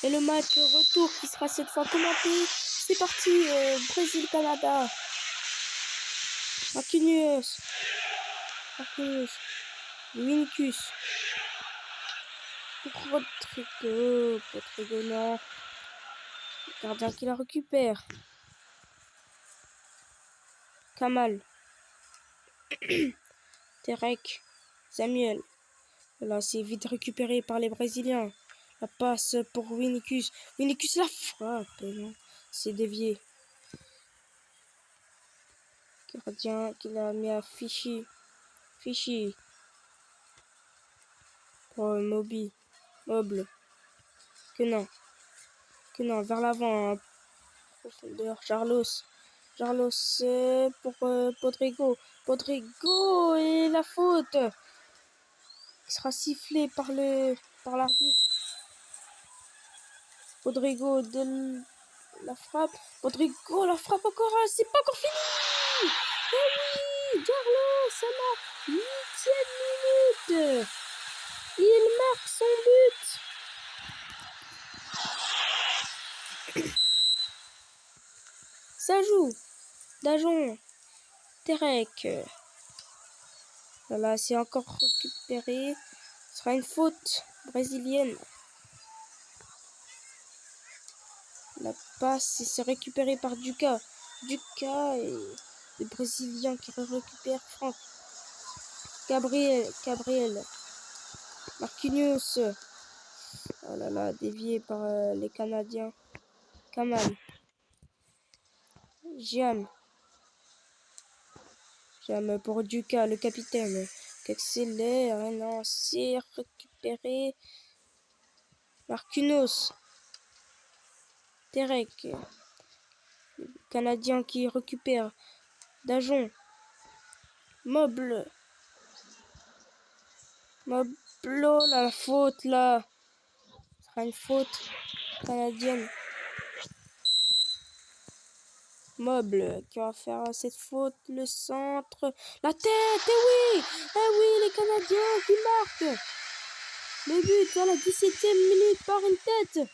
Et le match retour qui sera cette fois commenté. C'est parti, Brésil-Canada. Marquinhos. Vinicius. Rodrigo, non. Le gardien qui la récupère. Kamal. Terek. Samuel. Là, c'est vite récupéré par les Brésiliens. La passe pour Vinicius. Vinicius la frappe. Non, c'est dévié. Gardien qui l'a mis à Fichy. Pour Mobile. Que non, vers l'avant. Profondeur. Carlos pour Podrigo. Et la faute. Qui sera sifflée par l'arbitre. Podrigo de la frappe. Podrigo la frappe encore. C'est pas encore fini. Et oui, Carlos à la 8e minute. Il marque son but. Ça joue. Dajon. Terek. Voilà, c'est encore récupéré. Ce sera une faute brésilienne. La passe, c'est récupéré par Duca. Et le Brésilien qui récupère Franck. Gabriel. Marquinhos. Oh là là, dévié par les Canadiens. Kamal. Jam pour Duca, le capitaine. Qui accélère. Et non, c'est récupéré. Marquinhos. Terek. Le Canadien qui récupère. Dajon. Moblo, la faute là. Ce sera une faute canadienne. Mobile qui va faire cette faute. Le centre. La tête. Eh oui, les Canadiens qui marquent. Le but à la 17e minute par une tête.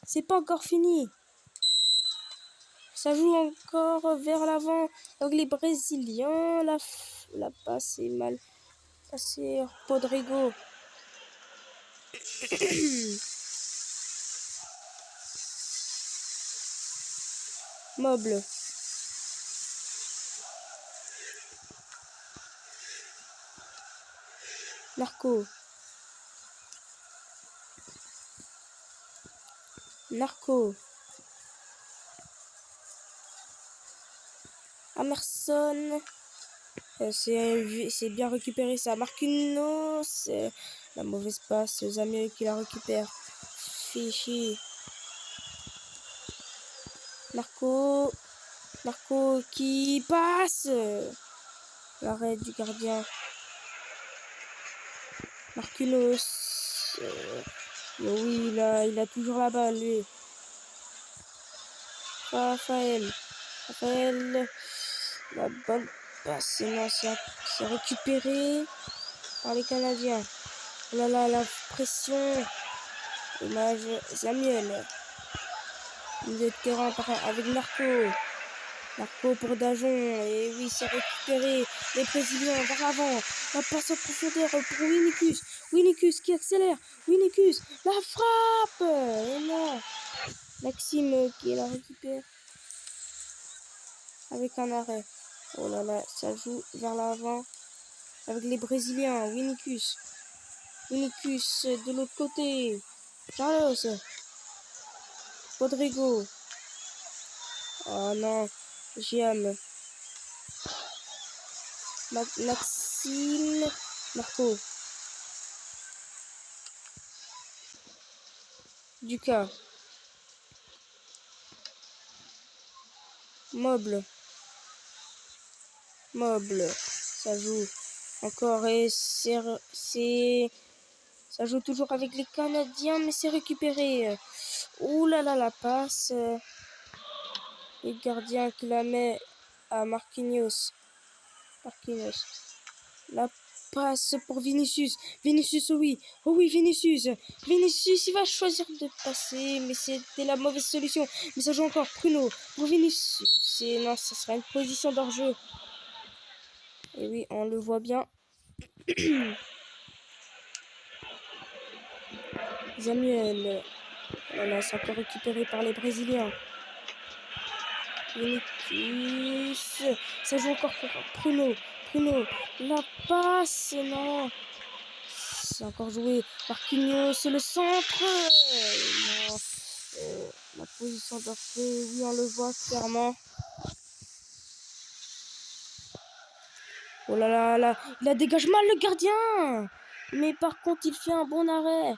C'est pas encore fini. Ça joue encore vers l'avant avec les Brésiliens. La passe est mal passée. Podrigo. Mobile. Narco. Emerson. C'est bien récupéré ça. Marquinhos. La mauvaise passe. Samuel qui la récupère. Fichy. Narco qui passe. L'arrêt du gardien. Marquinhos. Oui, il a toujours la balle, lui. Raphaël. La bonne passe. Non, c'est récupéré par les Canadiens. Oh là là, la pression. Dommage. Samuel. Milieu de terrain avec Narco pour Dajon. Et oui, c'est récupéré. Les Brésiliens vers l'avant. La passe en profondeur pour Vinicius qui accélère. Vinicius, la frappe. Et non. Maxime qui la récupère. Avec un arrêt. Oh là là, ça joue vers l'avant. Avec les Brésiliens. Vinicius de l'autre côté. Carlos. Rodrigo. Oh non. Giam. Maxime. Marco. Duca. Mobile. Ça joue encore et ça joue toujours avec les Canadiens, mais c'est récupéré. Ouh là là, la passe. Le gardien qui la met à Marquinhos. La passe pour Vinicius. Vinicius, oh oui. Oh oui, Vinicius. Vinicius, il va choisir de passer, mais c'était la mauvaise solution. Mais ça joue encore. Bruno pour Vinicius. Et non, ça sera une position d'hors-jeu. Et oui, on le voit bien. Samuel. Voilà, c'est encore récupéré par les Brésiliens. Vinicius. Ça joue encore pour Bruno. Bruno. La passe. Non. C'est encore joué. Marquinhos, c'est le centre. Non. La position d'orphée, oui, on le voit clairement. Oh là là là. Il a dégage mal le gardien. Mais par contre, il fait un bon arrêt.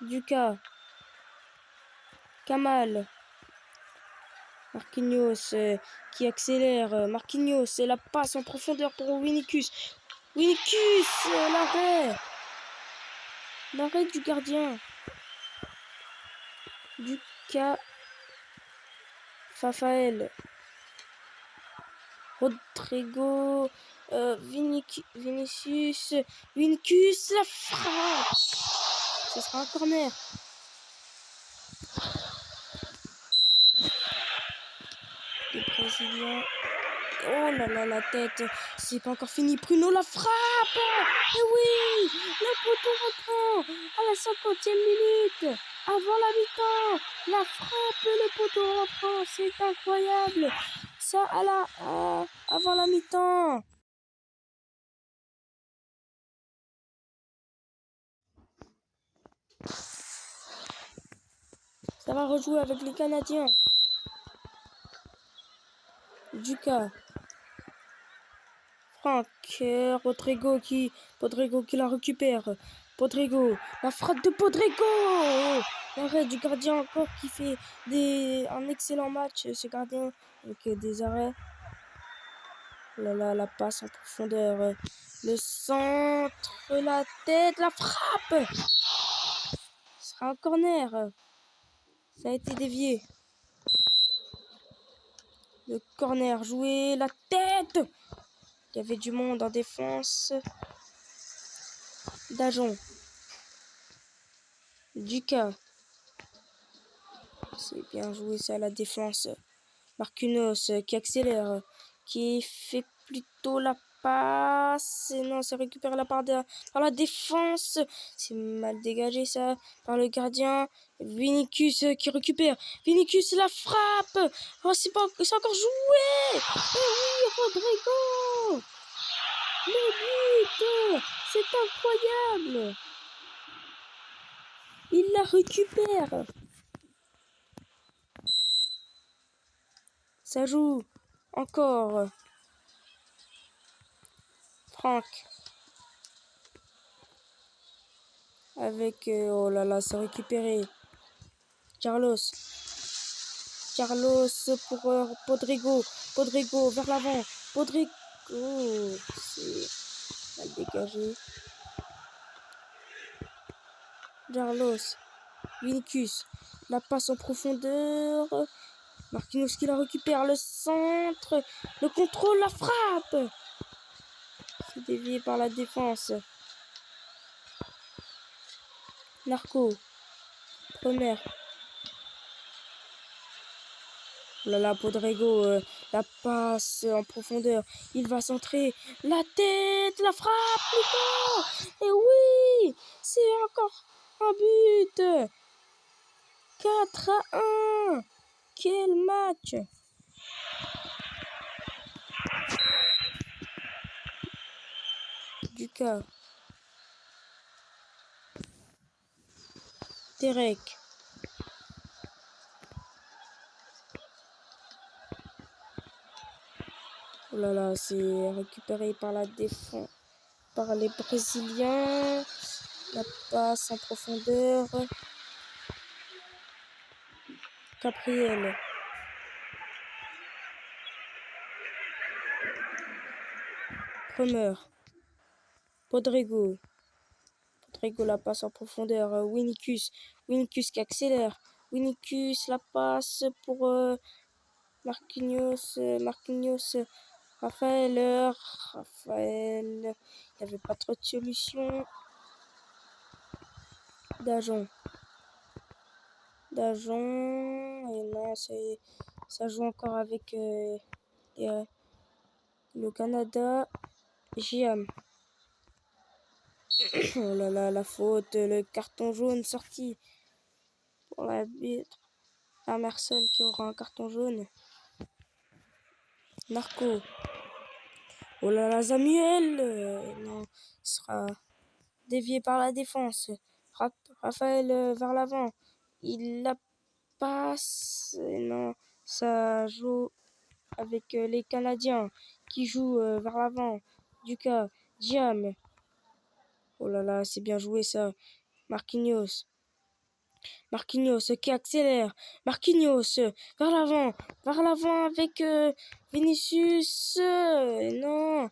Duca. Kamal. Marquinhos qui accélère. Marquinhos, c'est la passe en profondeur pour Vinicius. Vinicius, l'arrêt. L'arrêt du gardien. Duca. Fafael. Rodrigo. Vinicius. Vinicius, la frappe. Ce sera un corner. Les Brésiliens. Oh là là, la tête. C'est pas encore fini. Bruno, la frappe. Et oui, le poteau reprend à la 50e minute. Avant la mi-temps. La frappe, le poteau reprend. C'est incroyable. Ça, avant la mi-temps. Ça va rejouer avec les Canadiens. Duca. Franck. Rodrigo qui la récupère. Podrigo. La frappe de Podrigo. L'arrêt du gardien encore qui fait un excellent match. Ce gardien avec des arrêts. Là là, la passe en profondeur. Le centre, la tête, la frappe. Ce sera un corner. Ça a été dévié. Le corner joué, la tête. Il y avait du monde en défense. Dajon. Duca. C'est bien joué ça, la défense. Marquinhos qui accélère. Qui fait plutôt la passe. Et non, c'est récupéré par la défense. C'est mal dégagé ça par le gardien. Vinicius qui récupère. Vinicius la frappe. Oh, c'est encore joué. Et oui, Rodrigo. Le but. C'est incroyable. Il la récupère. Ça joue encore. Franck. Avec... oh là là, c'est récupéré. Carlos pour Podrigo. Podrigo vers l'avant. Podrigo. C'est mal dégagé. Carlos. Vinicius. La passe en profondeur. Marquinhos qui la récupère. Le centre. Le contrôle. La frappe. C'est dévié par la défense. Narco. Première. Oh là là, Podrigo, la passe en profondeur. Il va centrer. La tête, la frappe, plutôt. Et oui, c'est encore un but. 4-1. Quel match. Duca. Derek. Oh là là, c'est récupéré par la défense, par les Brésiliens. La passe en profondeur. Gabriel. Premier. Podrigo. Podrigo la passe en profondeur. Vinicius. Vinicius qui accélère. Vinicius la passe pour Marquinhos. Marquinhos Raphaël, il n'avait pas trop de solutions. D'agent. Et non, ça joue encore avec le Canada. Giam. Oh là là, la faute, le carton jaune sorti pour l'arbitre. Emerson qui aura un carton jaune. Narco. Oh là là, Samuel, non, sera dévié par la défense. Raphaël vers l'avant. Il la passe. Non, ça joue avec les Canadiens qui jouent vers l'avant. Ducas, Diam. Oh là là, c'est bien joué ça. Marquinhos qui accélère. Marquinhos vers l'avant avec Vinicius. Non.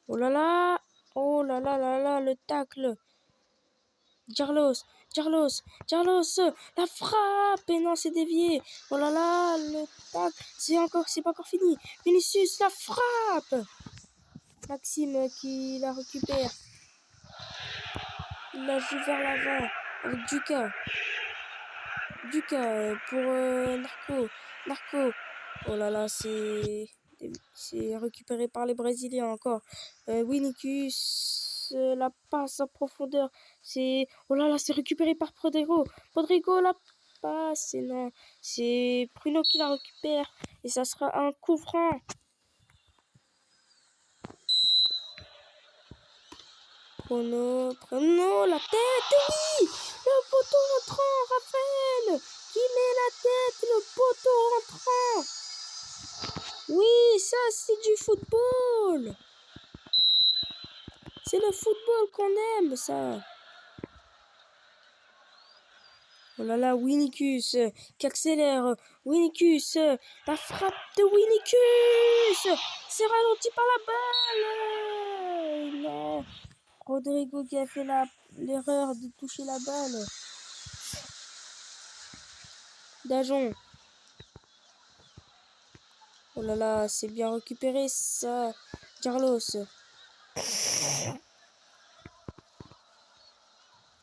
Oh là là, le tacle. Carlos, la frappe. Et non, c'est dévié. Oh là là, le tacle. C'est pas encore fini. Vinicius, la frappe. Maxime qui la récupère. Il la joue vers l'avant avec Ducas pour Narco. Oh là là, c'est récupéré par les Brésiliens encore. Winnicus, la passe en profondeur. Oh là là, c'est récupéré par Rodrigo. La passe. Et non, c'est Bruno qui la récupère. Et ça sera un coup franc. Bruno, la tête, oui. Le poteau entrant, Raphaël qui met la tête, le poteau entrant. Oui, ça c'est du football. C'est le football qu'on aime, ça. Oh là là, Winnicus qui accélère. Winnicus, la frappe de Winnicus. C'est ralenti par la balle. Non. Rodrigo qui a fait l'erreur de toucher la balle. Dajon. Oh là là, c'est bien récupéré ça. Carlos.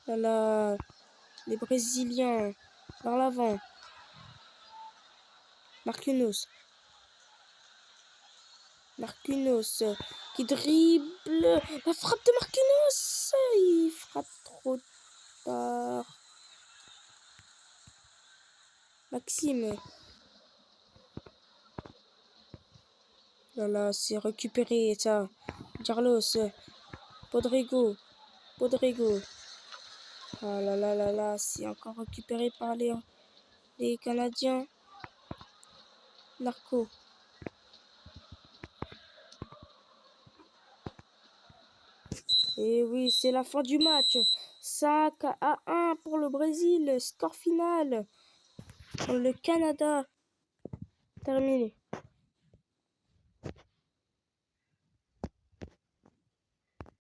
Là là, les Brésiliens vers l'avant. Marquinhos qui dribble. La frappe de Marquinhos. Il frappe trop tard. Maxime. Là là, c'est récupéré ça. Carlos. Rodrigo. Ah là là là là, c'est encore récupéré par les Canadiens. Narco. Et oui, c'est la fin du match. 5-1 pour le Brésil. Score final. Le Canada. Terminé.